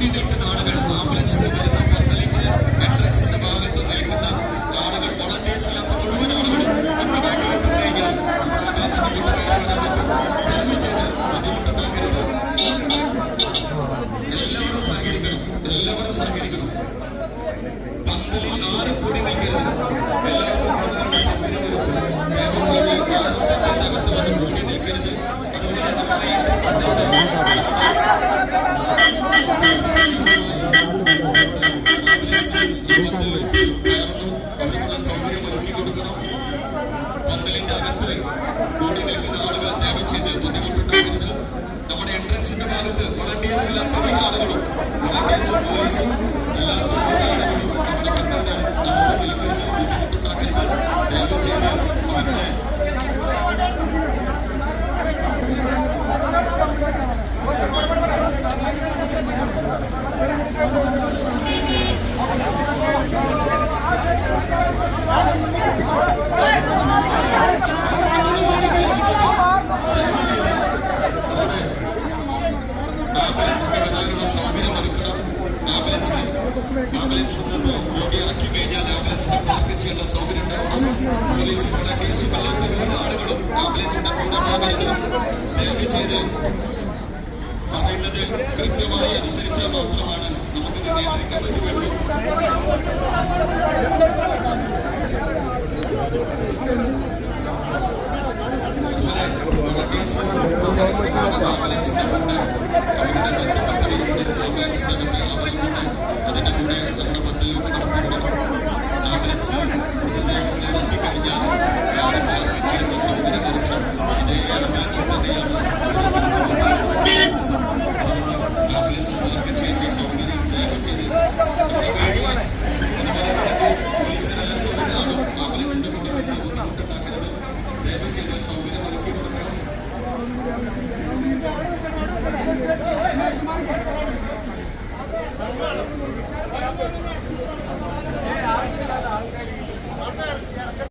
കൂടി നിൽക്കുന്ന ആളുകൾ, ആംബുലൻസ് വരുന്ന പന്തലിന്റെ എൻട്രൻസിന്റെ ഭാഗത്ത് നിൽക്കുന്ന ആളുകൾ, വോളണ്ടിയേഴ്സ് അല്ലാത്ത മുഴുവൻ ആളുകളും ഒന്ന് ബാക്കിലോട്ട് കഴിഞ്ഞാൽ നമ്മുടെ ആംബുലൻസിന് കൊണ്ട് കയറി വരാൻ പറ്റും. ദയവ് ചെയ്ത് ബുദ്ധിമുട്ടുണ്ടാക്കരുത്. എല്ലാവരും സഹകരിക്കണം, എല്ലാവരും സഹകരിക്കണം. പന്തലിൽ ആരും കൂടി നിൽക്കരുത്. എല്ലാവർക്കും കാണാനുള്ള സൗകര്യം ഒരുക്കും. ദയവ് ചെയ്ത് ആരും പന്തലിന്റെ അകത്ത് വന്ന് കൂടി നിൽക്കരുത്. അതുപോലെ നമ്മുടെ എൻട്രൻസിന്റെ അവിടെ അവർക്കുള്ള സൗകര്യം ഒരുക്കി കൊടുക്കണം. പന്തലിന്റെ അകത്ത് കൂടി നിൽക്കുന്ന ആളുകൾ ദയവ് ചെയ്ത് ബുദ്ധിമുട്ടുണ്ടാകരുത്. നമ്മുടെ എൻട്രൻസിന്റെ ഭാഗത്ത് വോളണ്ടിയേഴ്സ് ഇല്ലാത്ത പല ആളുകളും, വോളണ്ടിയേഴ്സും പോലീസും അല്ലാത്ത പല ആളുകളും നമ്മുടെ പന്തലിന് അകത്ത് നിൽക്കരുത്, ബുദ്ധിമുട്ടുണ്ടാക്കരുത്. ദയവ് ചെയ്ത് അവരുടെ ആംബുലൻസിന് വരാനുള്ള സൗകര്യം ഒരുക്കണം. ആംബുലൻസിൽ നിന്ന് ബോഡി ഇറക്കി കഴിഞ്ഞാൽ ആംബുലൻസിനെ പാർക്ക് ചെയ്യാനുള്ള സൗകര്യം ഉണ്ടാവണം. പോലീസും വോളണ്ടിയേഴ്സും അല്ലാത്ത വേറെ ആളുകളും ആംബുലൻസിന്റെ കൂടെ പോകരുത്. ദയവ് ചെയ്ത് പറയുന്നത് കൃത്യമായി അനുസരിച്ചാൽ മാത്രമാണ് നമുക്കിത് നിയന്ത്രിക്കാൻ പറ്റുകയുള്ളൂ. അതുപോലെ വോളണ്ടിയേഴ്സ് ആംബുലൻസിന്റെ കൂടെ അവരുടെ ബന്ധപ്പെട്ടവരുണ്ട്. ആംബുലൻസിന്റെ